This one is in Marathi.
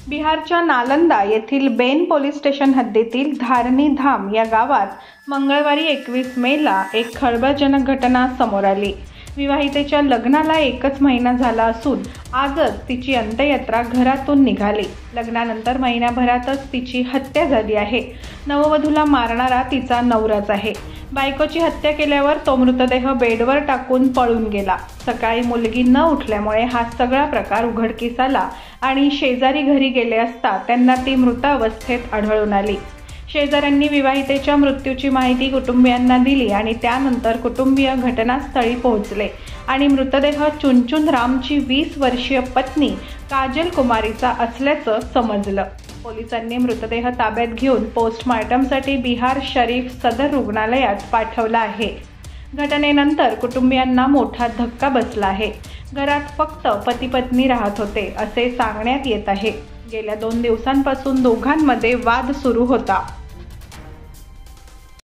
बिहारच्या नालंदा येथील बेन पोलीस स्टेशन हद्दीतील धारनी धाम या गावात मंगळवारी 21 मेला एक खळबळजनक घटना समोर आली। विवाहितेच्या लग्नाला एकच महिना झाला असून आजच तिची अंत्ययात्रा घरातून निघाली। लग्नानंतर महिन्याभरातच तिची हत्या झाली आहे। नववधूला मारणारा तिचा नवराच आहे। बायकोची हत्या केल्यावर तो मृतदेह बेडवर टाकून पळून गेला। सकाळी मुलगी न उठल्यामुळे हा सगळा प्रकार उघडकीस आला आणि शेजारी घरी गेले असता त्यांना ती मृत अवस्थेत आढळून आली। शेजाऱ्यांनी विवाहितेच्या मृत्यूची माहिती कुटुंबियांना दिली आणि त्यानंतर कुटुंबीय घटनास्थळी पोहोचले आणि मृतदेह चुनचुन रामची 20 वर्षीय पत्नी काजल कुमारीचा असल्याचं समजलं। पोलिसांनी मृतदेह ताब्यात घेऊन पोस्टमार्टमसाठी बिहार शरीफ सदर रुग्णालयात पाठवला आहे। घटनेनंतर कुटुंबियांना मोठा धक्का बसला आहे। घरात फक्त पती पत्नी राहत होते असे सांगण्यात येत आहे। गेल्या 2 दिवसांपासून दोघांमध्ये वाद सुरू होता।